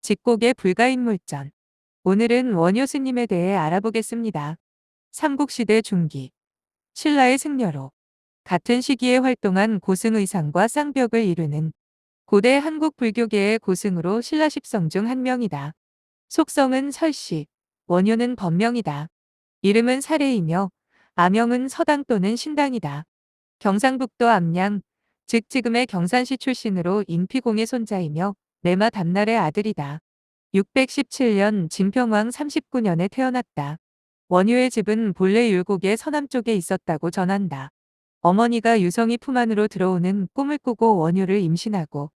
직곡의 불가인물전. 오늘은 원효 스님에 대해 알아보겠습니다. 삼국시대 중기, 신라의 승려로 같은 시기에 활동한 고승의상과 쌍벽을 이루는 고대 한국 불교계의 고승으로 신라 십성 중 한 명이다. 속성은 설씨, 원효는 법명이다. 이름은 사례이며 아명은 서당 또는 신당이다. 경상북도 암양, 즉 지금의 경산시 출신으로 인피공의 손자이며 매마 담날의 아들이다. 617년 진평왕 39년에 태어났다. 원효의 집은 본래 율곡의 서남쪽에 있었다고 전한다. 어머니가 유성이 품 안으로 들어오는 꿈을 꾸고 원효를 임신하고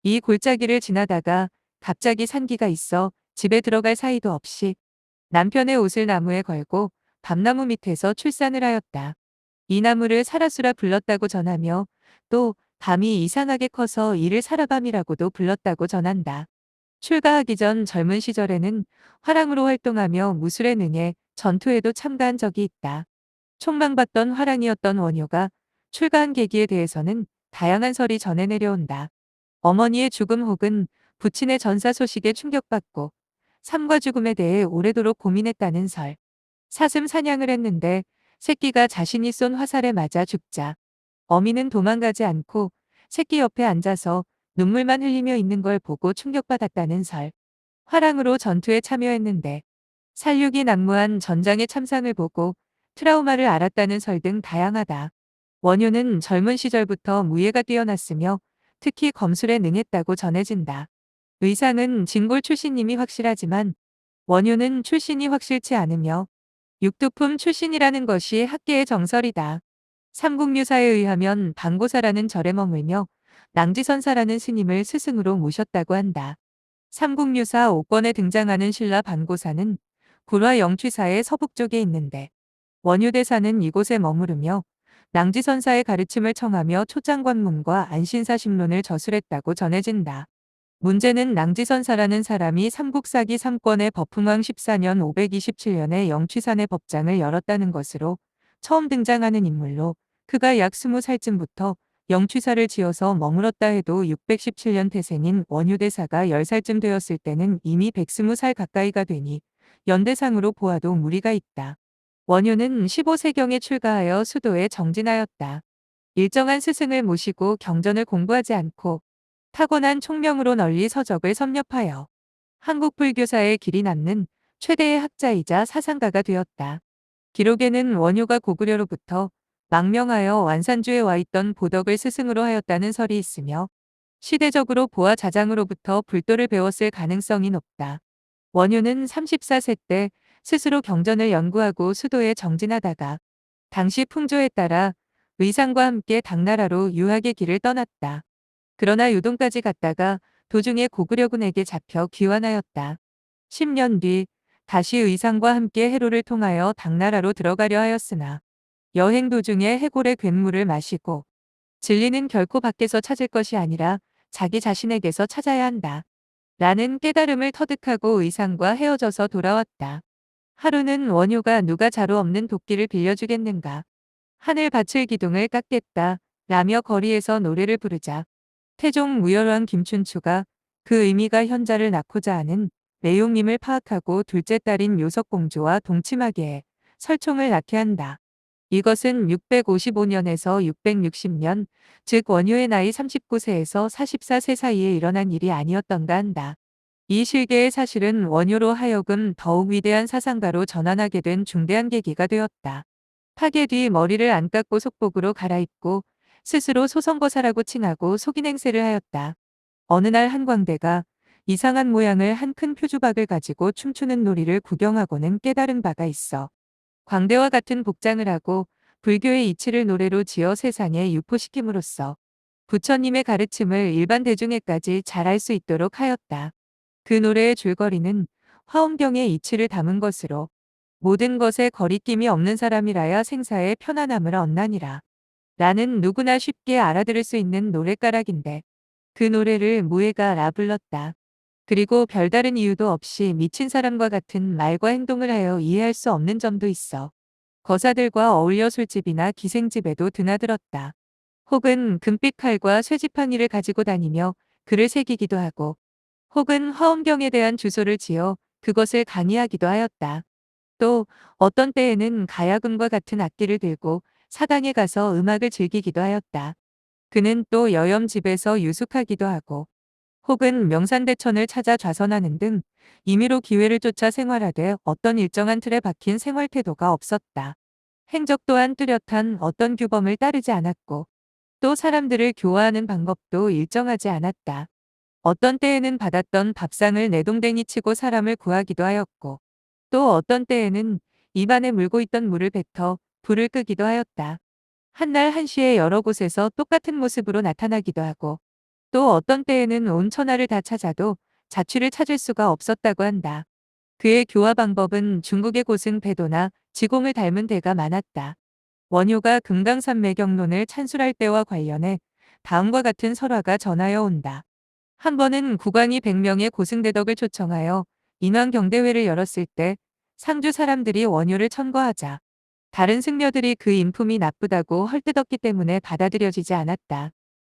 이 골짜기를 지나다가 갑자기 산기가 있어 집에 들어갈 사이도 없이 남편의 옷을 나무에 걸고 밤나무 밑에서 출산을 하였다. 이 나무를 사라수라 불렀다고 전하며 또 밤이 이상하게 커서 이를 사라밤이라고도 불렀다고 전한다. 출가하기 전 젊은 시절에는 화랑으로 활동하며 무술에 능해 전투에도 참가한 적이 있다. 총망받던 화랑이었던 원효가 출가한 계기에 대해서는 다양한 설이 전해 내려온다. 어머니의 죽음 혹은 부친의 전사 소식에 충격받고 삶과 죽음에 대해 오래도록 고민했다는 설. 사슴 사냥을 했는데 새끼가 자신이 쏜 화살에 맞아 죽자 어미는 도망가지 않고 새끼 옆에 앉아서 눈물만 흘리며 있는 걸 보고 충격받았다는 설. 화랑으로 전투에 참여했는데 살육이 난무한 전장의 참상을 보고 트라우마를 앓았다는 설 등 다양하다. 원효는 젊은 시절부터 무예가 뛰어났으며 특히 검술에 능했다고 전해진다. 의상은 진골 출신임이 확실하지만 원효는 출신이 확실치 않으며 육두품 출신이라는 것이 학계의 정설이다. 삼국유사에 의하면 방고사라는 절에 머물며 낭지선사라는 스님을 스승으로 모셨다고 한다. 삼국유사 5권에 등장하는 신라 방고사는 굴화 영취사의 서북쪽에 있는데 원효대사는 이곳에 머무르며 낭지선사의 가르침을 청하며 초장관문과 안신사심론을 저술했다고 전해진다. 문제는 낭지선사라는 사람이 삼국사기 3권의 법흥왕 14년 527년에 영취산의 법장을 열었다는 것으로 처음 등장하는 인물로 그가 약 20살쯤부터 영취사를 지어서 머물었다 해도 617년 태생인 원효대사가 10살쯤 되었을 때는 이미 120살 가까이가 되니 연대상으로 보아도 무리가 있다. 원효는 15세경에 출가하여 수도에 정진하였다. 일정한 스승을 모시고 경전을 공부하지 않고 타고난 총명으로 널리 서적을 섭렵하여 한국 불교사의 길이 남는 최대의 학자이자 사상가가 되었다. 기록에는 원효가 고구려로부터 망명하여 완산주에 와 있던 보덕을 스승으로 하였다는 설이 있으며 시대적으로 보아 자장으로부터 불도를 배웠을 가능성이 높다. 원효는 34세 때 스스로 경전을 연구하고 수도에 정진하다가 당시 풍조에 따라 의상과 함께 당나라로 유학의 길을 떠났다. 그러나 유동까지 갔다가 도중에 고구려군에게 잡혀 귀환하였다. 10년 뒤 다시 의상과 함께 해로를 통하여 당나라로 들어가려 하였으나 여행 도중에 해골의 괴물을 마시고 진리는 결코 밖에서 찾을 것이 아니라 자기 자신에게서 찾아야 한다. 라는 깨달음을 터득하고 의상과 헤어져서 돌아왔다. 하루는 원효가 누가 자루 없는 도끼를 빌려주겠는가. 하늘밭을 기둥을 깎겠다. 라며 거리에서 노래를 부르자 태종 무열왕 김춘추가 그 의미가 현자를 낳고자 하는 내용임을 파악하고 둘째 딸인 묘석공주와 동침하게 해 설총을 낳게 한다. 이것은 655년에서 660년, 즉 원효의 나이 39세에서 44세 사이에 일어난 일이 아니었던가 한다. 이 실계의 사실은 원효로 하여금 더욱 위대한 사상가로 전환하게 된 중대한 계기가 되었다. 파괴 뒤 머리를 안 깎고 속복으로 갈아입고 스스로 소선거사라고 칭하고 속인 행세를 하였다. 어느 날 한 광대가 이상한 모양을 한 큰 표주박을 가지고 춤추는 놀이를 구경하고는 깨달은 바가 있어 광대와 같은 복장을 하고 불교의 이치를 노래로 지어 세상에 유포시킴으로써 부처님의 가르침을 일반 대중에까지 잘 알 수 있도록 하였다. 그 노래의 줄거리는 화엄경의 이치를 담은 것으로 모든 것에 거리낌이 없는 사람이라야 생사의 편안함을 얻나니라. 라는 누구나 쉽게 알아들을 수 있는 노랫가락인데 그 노래를 무예가 불렀다. 그리고 별다른 이유도 없이 미친 사람과 같은 말과 행동을 하여 이해할 수 없는 점도 있어 거사들과 어울려 술집이나 기생집에도 드나들었다. 혹은 금빛 칼과 쇠지팡이를 가지고 다니며 글을 새기기도 하고 혹은 화엄경에 대한 주소를 지어 그것을 강의하기도 하였다. 또 어떤 때에는 가야금과 같은 악기를 들고 사당에 가서 음악을 즐기기도 하였다. 그는 또 여염집에서 유숙하기도 하고 혹은 명산대천을 찾아 좌선하는 등 임의로 기회를 쫓아 생활하되 어떤 일정한 틀에 박힌 생활 태도가 없었다. 행적 또한 뚜렷한 어떤 규범을 따르지 않았고 또 사람들을 교화하는 방법도 일정하지 않았다. 어떤 때에는 받았던 밥상을 내동댕이 치고 사람을 구하기도 하였고 또 어떤 때에는 입안에 물고 있던 물을 뱉어 불을 끄기도 하였다. 한날 한시에 여러 곳에서 똑같은 모습으로 나타나기도 하고 또 어떤 때에는 온 천하를 다 찾아도 자취를 찾을 수가 없었다고 한다. 그의 교화 방법은 중국의 고승 배도나 지공을 닮은 데가 많았다. 원효가 금강산매경론을 찬술할 때와 관련해 다음과 같은 설화가 전하여 온다. 한 번은 국왕이 100명의 고승대덕을 초청하여 인왕경대회를 열었을 때 상주 사람들이 원효를 천거하자 다른 승려들이 그 인품이 나쁘다고 헐뜯었기 때문에 받아들여지지 않았다.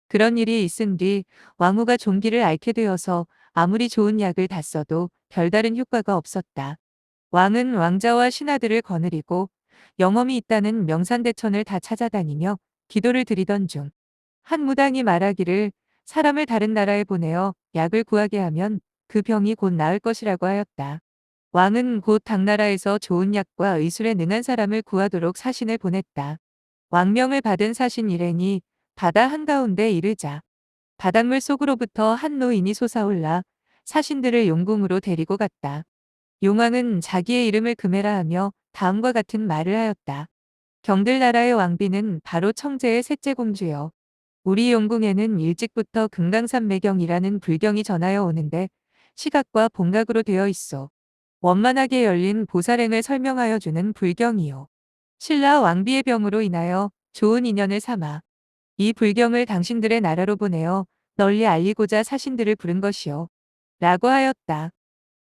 그런 일이 있은 뒤 왕후가 종기를 앓게 되어서 아무리 좋은 약을 다 써도 별다른 효과가 없었다. 왕은 왕자와 신하들을 거느리고 영험이 있다는 명산대천을 다 찾아다니며 기도를 드리던 중 한 무당이 말하기를 사람을 다른 나라에 보내어 약을 구하게 하면 그 병이 곧 나을 것이라고 하였다. 왕은 곧 당나라에서 좋은 약과 의술에 능한 사람을 구하도록 사신을 보냈다. 왕명을 받은 사신 일행이 바다 한가운데 이르자 바닷물 속으로부터 한 노인이 솟아올라 사신들을 용궁으로 데리고 갔다. 용왕은 자기의 이름을 금해라 하며 다음과 같은 말을 하였다. 경들나라의 왕비는 바로 청제의 셋째 공주여. 우리 용궁에는 일찍부터 금강산매경이라는 불경이 전하여 오는데 시각과 본각으로 되어 있어. 원만하게 열린 보살행을 설명하여 주는 불경이요. 신라 왕비의 병으로 인하여 좋은 인연을 삼아 이 불경을 당신들의 나라로 보내어 널리 알리고자 사신들을 부른 것이요. 라고 하였다.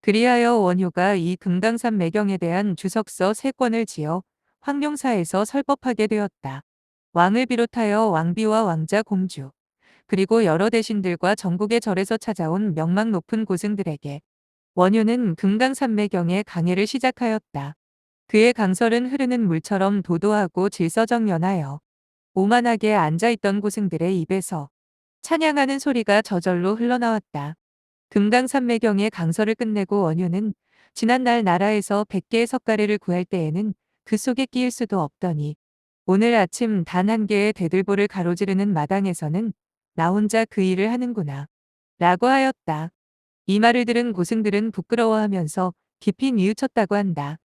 그리하여 원효가 이 금강산 매경에 대한 주석서 3권을 지어 황룡사에서 설법하게 되었다. 왕을 비롯하여 왕비와 왕자 공주, 그리고 여러 대신들과 전국의 절에서 찾아온 명망 높은 고승들에게 원효는 금강산매경의 강해를 시작하였다. 그의 강설은 흐르는 물처럼 도도하고 질서정연하여 오만하게 앉아있던 고승들의 입에서 찬양하는 소리가 저절로 흘러나왔다. 금강산매경의 강설을 끝내고 원효는 지난날 나라에서 100개의 석가래를 구할 때에는 그 속에 끼일 수도 없더니 오늘 아침 단 한 개의 대들보를 가로지르는 마당에서는 나 혼자 그 일을 하는구나. 라고 하였다. 이 말을 들은 고승들은 부끄러워하면서 깊이 뉘우쳤다고 한다.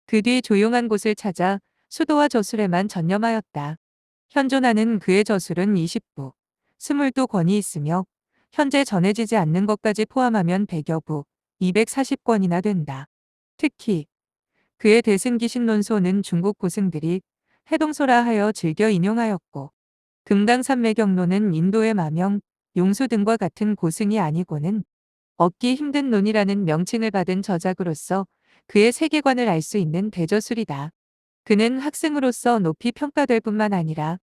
그 뒤 조용한 곳을 찾아 수도와 저술에만 전념하였다. 현존하는 그의 저술은 20부, 22권이 있으며 현재 전해지지 않는 것까지 포함하면 100여 부, 240권이나 된다. 특히 그의 대승기신론소는 중국 고승들이 해동소라 하여 즐겨 인용하였고 금강산매경론은 인도의 마명, 용수 등과 같은 고승이 아니고는 얻기 힘든 논이라는 명칭을 받은 저작으로서 그의 세계관을 알 수 있는 대저술이다. 그는 학승으로서 높이 평가될 뿐만 아니라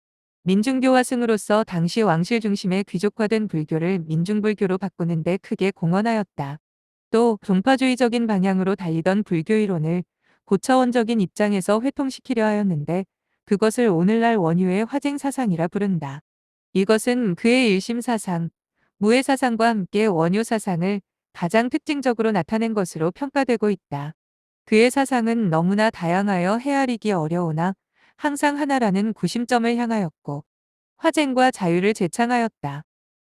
민중교화 승으로서 당시 왕실 중심의 귀족화된 불교를 민중불교로 바꾸는 데 크게 공헌하였다. 또 종파주의적인 방향으로 달리던 불교 이론을 고차원적인 입장에서 회통시키려 하였는데 그것을 오늘날 원효의 화쟁사상이라 부른다. 이것은 그의 일심사상, 무해사상과 함께 원효사상을 가장 특징적으로 나타낸 것으로 평가되고 있다. 그의 사상은 너무나 다양하여 헤아리기 어려우나 항상 하나라는 구심점을 향하였고 화쟁과 자유를 제창하였다.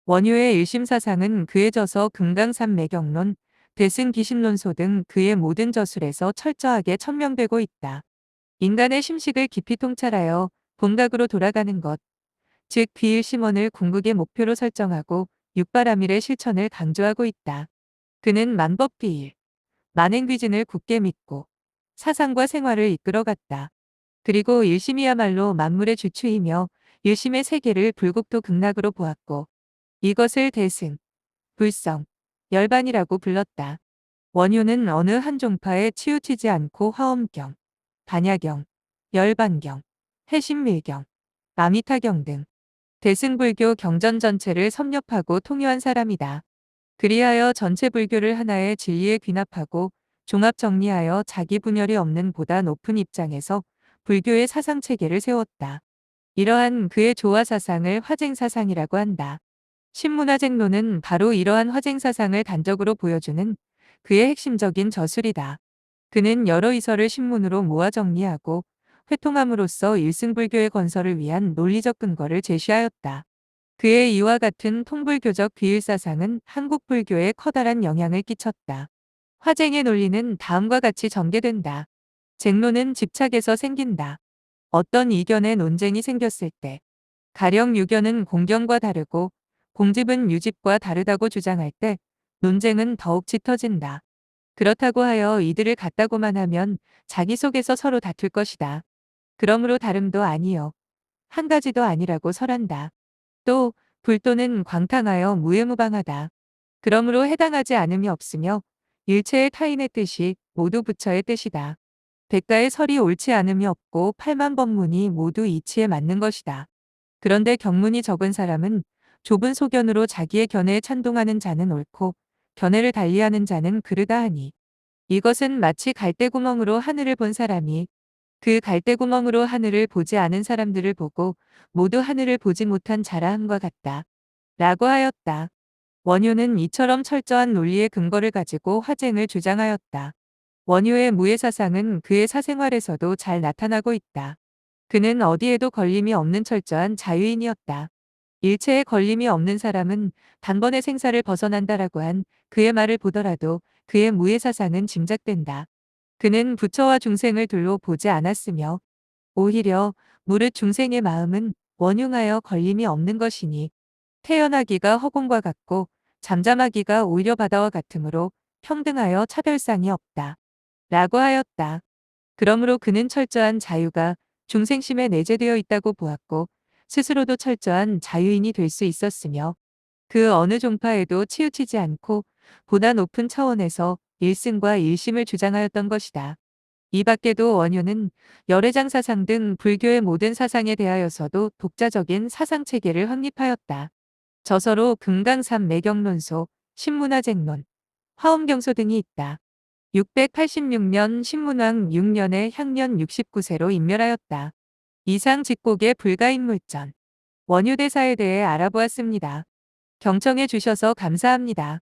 원효의 일심사상은 그의 저서 금강산매경론, 대승기신론소 등 그의 모든 저술에서 철저하게 천명되고 있다. 인간의 심식을 깊이 통찰하여 본각으로 돌아가는 것, 즉 비일심원을 궁극의 목표로 설정하고 육바라밀의 실천을 강조하고 있다. 그는 만법비일, 만행귀진을 굳게 믿고 사상과 생활을 이끌어갔다. 그리고 일심이야말로 만물의 주추이며 일심의 세계를 불국토 극락으로 보았고 이것을 대승, 불성, 열반이라고 불렀다. 원효는 어느 한 종파에 치우치지 않고 화엄경, 반야경, 열반경, 해신밀경, 아미타경 등 대승불교 경전 전체를 섭렵하고 통요한 사람이다. 그리하여 전체 불교를 하나의 진리에 귀납하고 종합 정리하여 자기 분열이 없는 보다 높은 입장에서 불교의 사상 체계를 세웠다. 이러한 그의 조화 사상을 화쟁 사상이라고 한다. 신문화쟁론은 바로 이러한 화쟁 사상을 단적으로 보여주는 그의 핵심적인 저술이다. 그는 여러 이설을 신문으로 모아 정리하고 회통함으로써 일승불교의 건설을 위한 논리적 근거를 제시하였다. 그의 이와 같은 통불교적 비일사상은 한국 불교에 커다란 영향을 끼쳤다. 화쟁의 논리는 다음과 같이 전개된다. 쟁론은 집착에서 생긴다. 어떤 이견의 논쟁이 생겼을 때 가령 유견은 공견과 다르고 공집은 유집과 다르다고 주장할 때 논쟁은 더욱 짙어진다. 그렇다고 하여 이들을 같다고만 하면 자기 속에서 서로 다툴 것이다. 그러므로 다름도 아니요 한 가지도 아니라고 설한다. 또 불도는 광탕하여 무해무방하다. 그러므로 해당하지 않음이 없으며 일체의 타인의 뜻이 모두 부처의 뜻이다. 백가의 설이 옳지 않음이 없고 팔만 법문이 모두 이치에 맞는 것이다. 그런데 경문이 적은 사람은 좁은 소견으로 자기의 견해에 찬동하는 자는 옳고 견해를 달리하는 자는 그르다 하니 이것은 마치 갈대구멍으로 하늘을 본 사람이 그 갈대구멍으로 하늘을 보지 않은 사람들을 보고 모두 하늘을 보지 못한 자라 함과 같다. 라고 하였다. 원효는 이처럼 철저한 논리의 근거를 가지고 화쟁을 주장하였다. 원효의 무해사상은 그의 사생활에서도 잘 나타나고 있다. 그는 어디에도 걸림이 없는 철저한 자유인이었다. 일체에 걸림이 없는 사람은 단번에 생사를 벗어난다라고 한 그의 말을 보더라도 그의 무해사상은 짐작된다. 그는 부처와 중생을 둘로 보지 않았으며 오히려 무릇 중생의 마음은 원흉하여 걸림이 없는 것이니 태어나기가 허공과 같고 잠잠하기가 오히려 바다와 같으므로 평등하여 차별상이 없다. 라고 하였다. 그러므로 그는 철저한 자유가 중생심에 내재되어 있다고 보았고 스스로도 철저한 자유인이 될 수 있었으며 그 어느 종파에도 치우치지 않고 보다 높은 차원에서 일승과 일심을 주장하였던 것이다. 이 밖에도 원효는 열애장 사상 등 불교의 모든 사상에 대하여서도 독자적인 사상체계를 확립하였다. 저서로 금강산 매경론소, 신문화쟁론, 화엄경소 등이 있다. 686년 신문왕 6년에 향년 69세로 인멸하였다. 이상 직곡의 불가인물전 원효대사에 대해 알아보았습니다. 경청해 주셔서 감사합니다.